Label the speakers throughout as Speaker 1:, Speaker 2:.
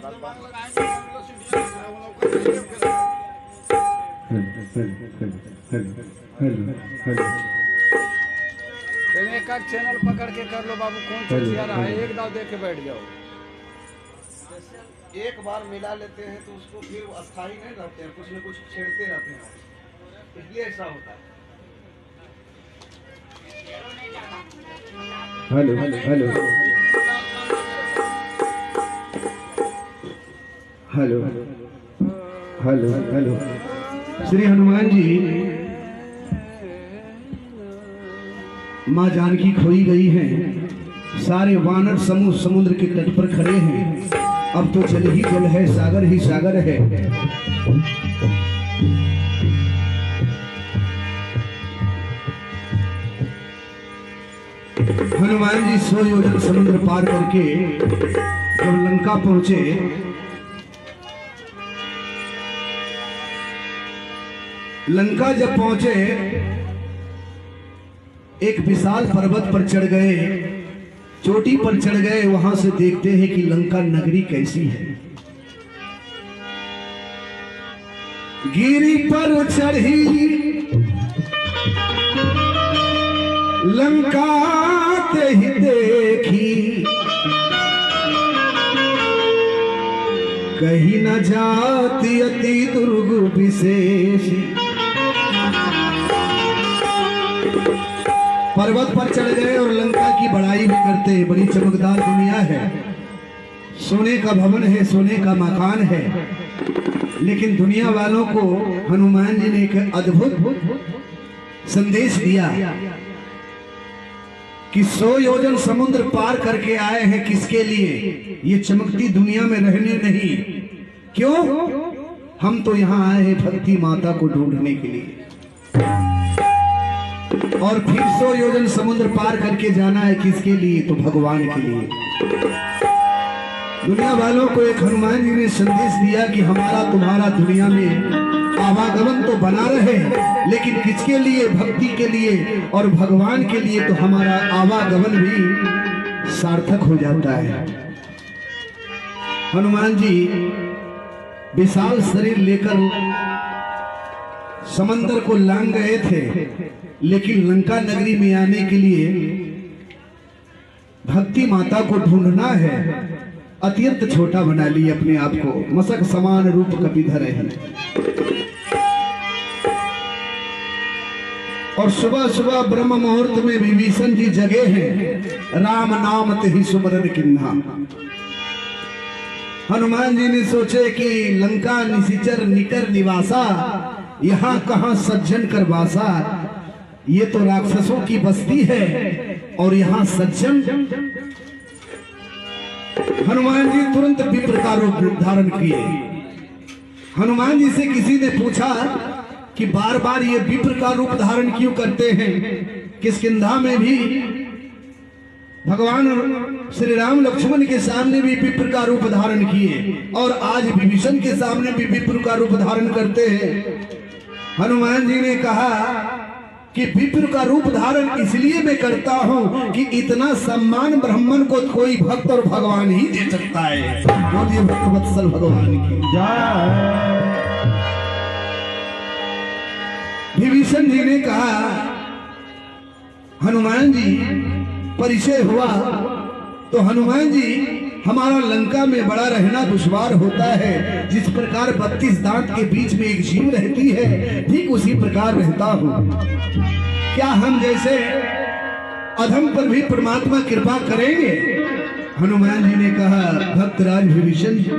Speaker 1: एक चैनल पकड़ के कर लो बाबू, कौन चिड़चिड़ा रहा है, एक दाव देख के बैठ जाओ।
Speaker 2: एक बार मिला लेते हैं तो उसको फिर अस्थायी नहीं रहते हैं, कुछ न कुछ छेड़ते रहते हैं, इसलिए ऐसा होता है।
Speaker 3: Hello hello hello hello hello hello. Shri Hanuman ji, माँ जानकी खोई गई हैं, सारे वानर समूह समुद्र के तट पर खड़े हैं। अब तो जल ही जल है, सागर ही सागर है। हनुमान जी 100 योजन समुद्र पार करके जब लंका पहुंचे, लंका जब पहुंचे एक विशाल पर्वत पर चढ़ गए, चोटी पर चढ़ गए। वहां से देखते हैं कि लंका नगरी कैसी है। गिरी पर चढ़ी लंका ते ही देखी, कहीं न जाती अति दुर्ग विशेष। पर्वत पर चढ़ गए और लंका की बड़ाई भी करते हैं। बड़ी चमकदार दुनिया है, सोने का भवन है, सोने का मकान है। लेकिन दुनिया वालों को हनुमान जी ने एक अद्भुत संदेश दिया कि 100 योजन समुद्र पार करके आए हैं। किसके लिए? ये चमकती दुनिया में रहने नहीं। क्यों? हम तो यहाँ आए हैं भक्ति माता को ढूंढने के लिए। और फिर 100 योजन समुद्र पार करके जाना है। किसके लिए? तो भगवान के लिए। दुनिया वालों को एक हनुमान जी ने संदेश दिया कि हमारा तुम्हारा दुनिया में आवागमन तो बना रहे, लेकिन किसके लिए? भक्ति के लिए और भगवान के लिए। तो हमारा आवागमन भी सार्थक हो जाता है। हनुमान जी विशाल शरीर लेकर समंदर को लांग गए थे, लेकिन लंका नगरी में आने के लिए भक्ति माता को ढूंढना है। अत्यंत छोटा बना लिए अपने आप को, मसक समान रूप कपिधर है। और सुबह सुबह ब्रह्म मुहूर्त में विभीषण जी जगे हैं। राम नाम ते ही सुमरन किन्हा। हनुमान जी ने सोचे कि लंका निशिचर निकर निवासा, यहाँ कहाँ सज्जन कर वासा। ये तो राक्षसों की बस्ती है और यहाँ सज्जन। हनुमान जी तुरंत विप्र का रूप धारण किए। हनुमान जी से किसी ने पूछा कि बार बार ये विप्र का रूप धारण क्यों करते हैं? किष्किंधा में भी भगवान श्री राम लक्ष्मण के सामने भी विप्र का रूप धारण किए और आज विभीषण के सामने भी विप्र का रूप धारण करते हैं। हनुमान जी ने कहा कि विप्र का रूप धारण इसलिए मैं करता हूं कि इतना सम्मान ब्राह्मण को कोई भक्त और भगवान ही दे सकता है। बोलिए भक्त वत्सल भगवान की जय। विभीषण जी ने कहा, हनुमान जी परिचय हुआ तो हनुमान जी हमारा लंका में बड़ा रहना दुश्वार होता है। जिस प्रकार 32 दांत के बीच में एक जीव रहती है, ठीक उसी प्रकार रहता हूं। क्या हम जैसे अधम पर भी परमात्मा कृपा करेंगे? हनुमान जी ने कहा, भक्तराज विभीषण जी,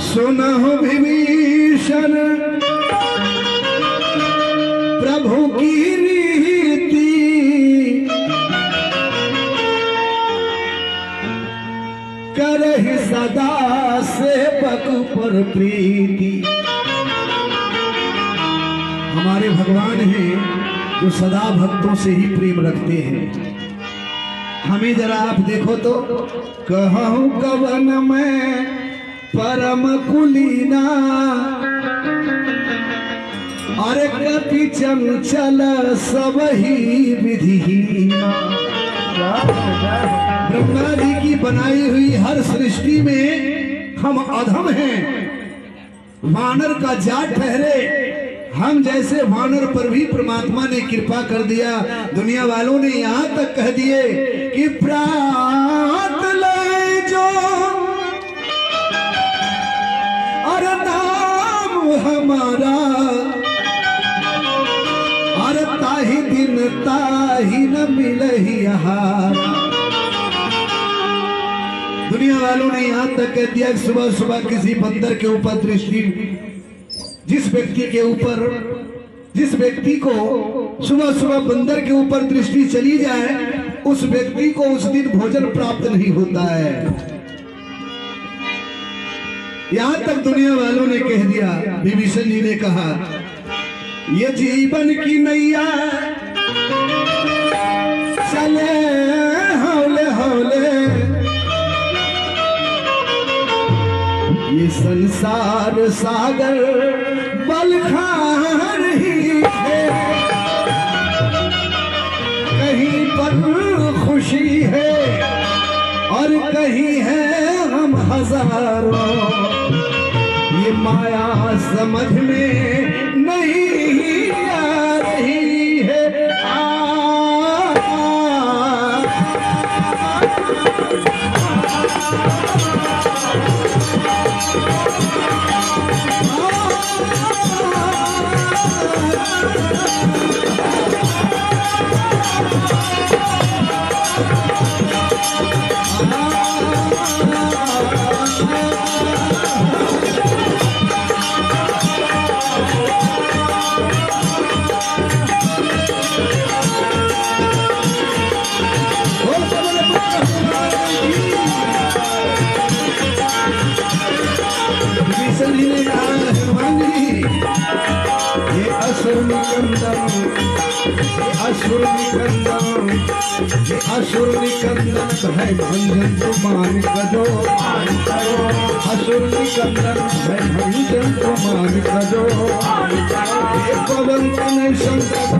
Speaker 3: सुना हो विभीषण प्रभु की रीति, करहि सदा सेवक पर प्रीति। हमारे भगवान हैं जो सदा भक्तों से ही प्रेम रखते हैं। हमें जरा आप देखो तो, कहूं कवन में परम कुलीना, अरे कपि चंचल सब ही विधिहीना। बनाई हुई हर सृष्टि में हम अधम हैं, वानर का जात ठहरे। हम जैसे वानर पर भी परमात्मा ने कृपा कर दिया। दुनिया वालों ने यहाँ तक कह दिए कि प्रात ले जो और नाम हमारा, और ताही दिन ताही न मिलहि हारा। दुनिया वालों ने यहाँ तक कह दिया कि सुबह सुबह किसी बंदर के ऊपर दृष्टि, जिस व्यक्ति को सुबह सुबह बंदर के ऊपर दृष्टि चली जाए, उस व्यक्ति को उस दिन भोजन प्राप्त नहीं होता है। यहां तक दुनिया वालों ने कह दिया। विभीषण जी ने कहा, ये जीवन की नैया चले हौले हौले, ये संसार सागर बलखार ही है, कहीं पर खुशी है और कहीं है हम हजारों। ये माया समझ में नहीं आ रही है। असुर निकंदन है भंजन तुमान करो, असुर निकंदन है भंजन तुमान करो। पवन तनय संकट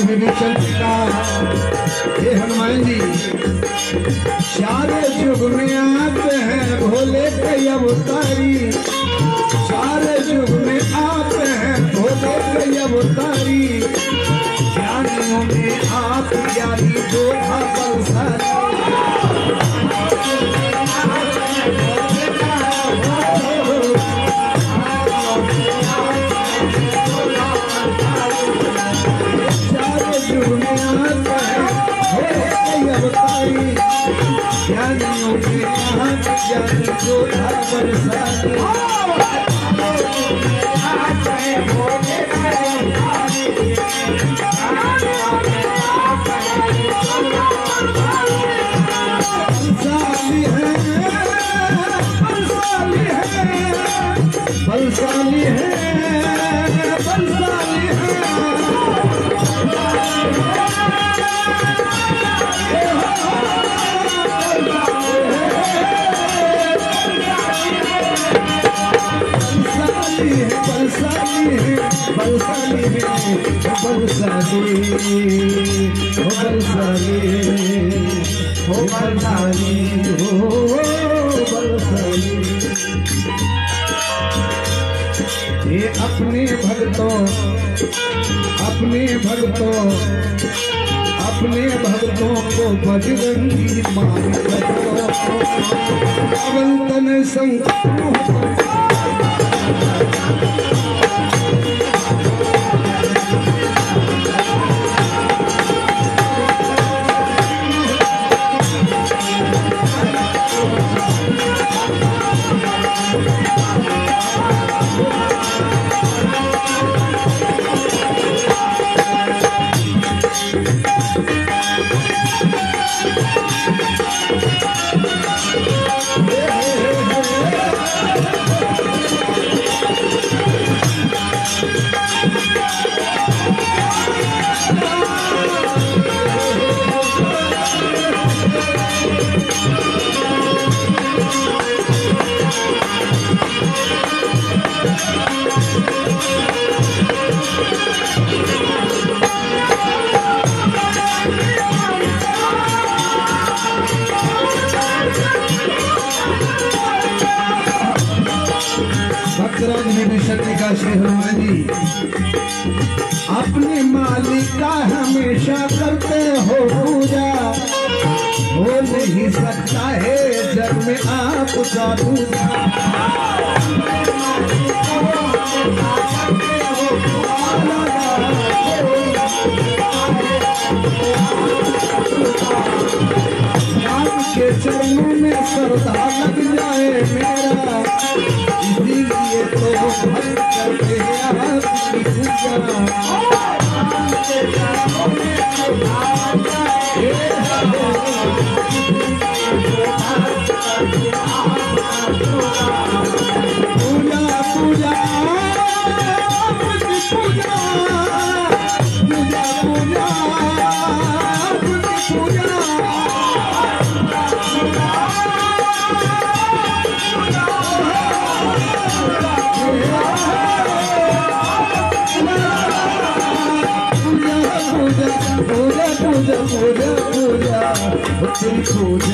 Speaker 3: विभीषण जी का, हे हनुमान जी, सारे युग में आते हैं भोले कई अवतारी, सारे युग में आते हैं भोले कई अवतारी। ज्ञानियों में आप ज्ञानी जो बलशाली, ज्ञानियों के यहाँ ज्ञानी जो बरसाती। बलशाली है बरसाली हो बरसाली। ये अपने भक्तों को बजरंगी मान करो, पवन तन संग शक्ति का हनुमान जी अपने मालिक का हमेशा करते हो पूजा, हो नहीं सकता है जग में आपका दूजा। आपके चरणों में श्रद्धा लग जाए मेरा, इसीलिए तो हम करते हैं आपकी पूजा।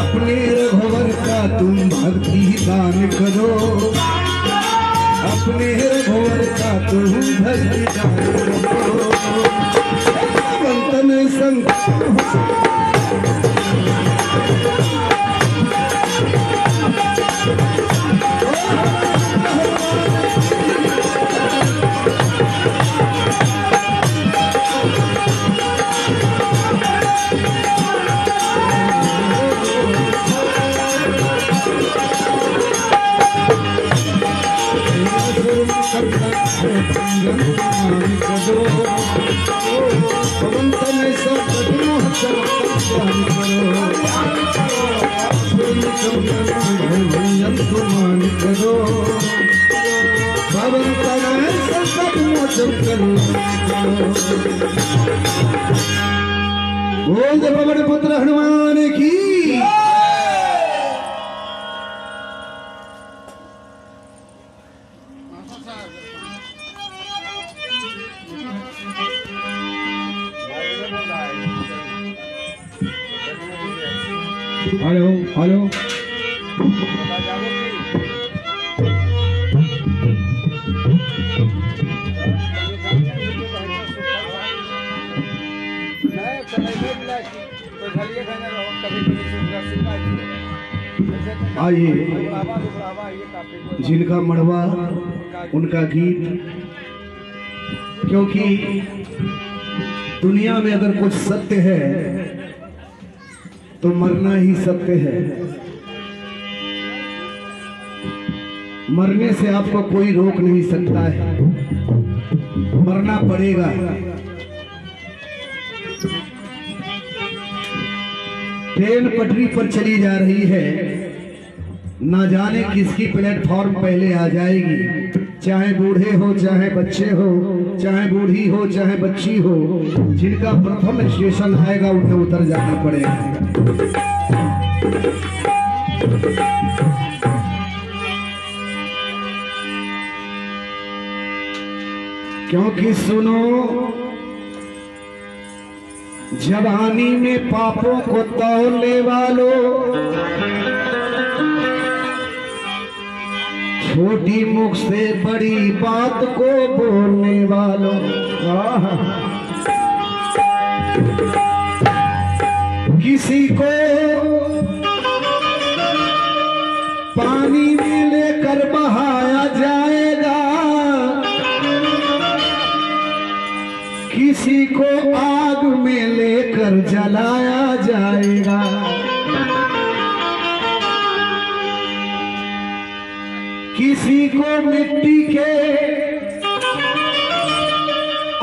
Speaker 3: अपने रघुवर का तुम भक्ति दान करो, अपने रघुवर का तुम भक्ति दान करो। संतन संग बोल दे पवन पुत्र हनुमान की। हेलो हेलो आइए, जिनका मड़वा उनका गीत, क्योंकि दुनिया में अगर कुछ सत्य है तो मरना ही सत्य है। मरने से आपको कोई रोक नहीं सकता है, मरना पड़ेगा। ट्रेन पटरी पर चली जा रही है, ना जाने किसकी प्लेटफॉर्म पहले आ जाएगी। चाहे बूढ़े हो, चाहे बच्चे हो, चाहे बूढ़ी हो, चाहे बच्ची हो, जिनका प्रथम स्टेशन आएगा उन्हें उतर जाना पड़ेगा। क्योंकि सुनो, जवानी में पापों को तौलने वालों, छोटी मुख से बड़ी बात को बोलने वालों, किसी को पानी में लेकर बहाया जाएगा, किसी को आग में लेकर जलाया जाएगा। किसी को मिट्टी के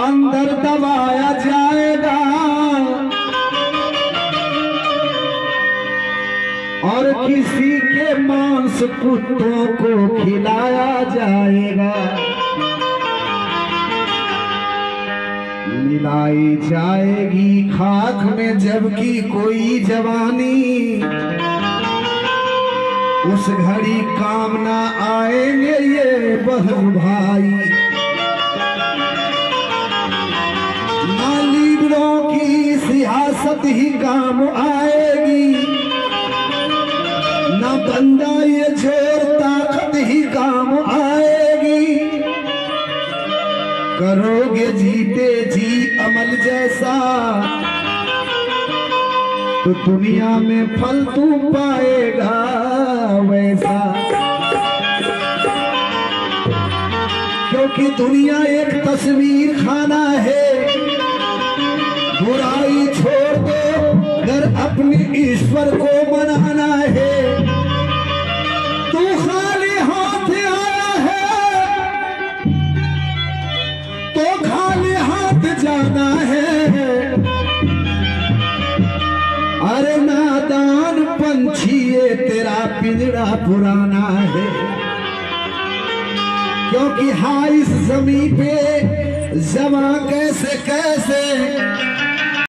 Speaker 3: अंदर दबाया जाएगा और किसी के मांस कुत्तों को खिलाया जाएगा। मिलाई जाएगी खाक में जबकि कोई जवानी, उस घड़ी काम ना आएंगे ये बहन भाई। ना लीडरों की सियासत ही काम आएगी, ना बंदा ये जोर ताकत ही काम आएगी। करोगे जीते जी अमल जैसा तो दुनिया में फल तू पाएगा वैसा। क्योंकि दुनिया एक तस्वीर खाना है, बुराई छोड़ दो अगर अपने ईश्वर को मनाना है। तू खाली हाथ आया है तो खाली हाथ जाना है। अरे नादान पंछी ये तेरा पिंजरा पुराना है। क्योंकि हाँ इस जमीन पे जमा कैसे कैसे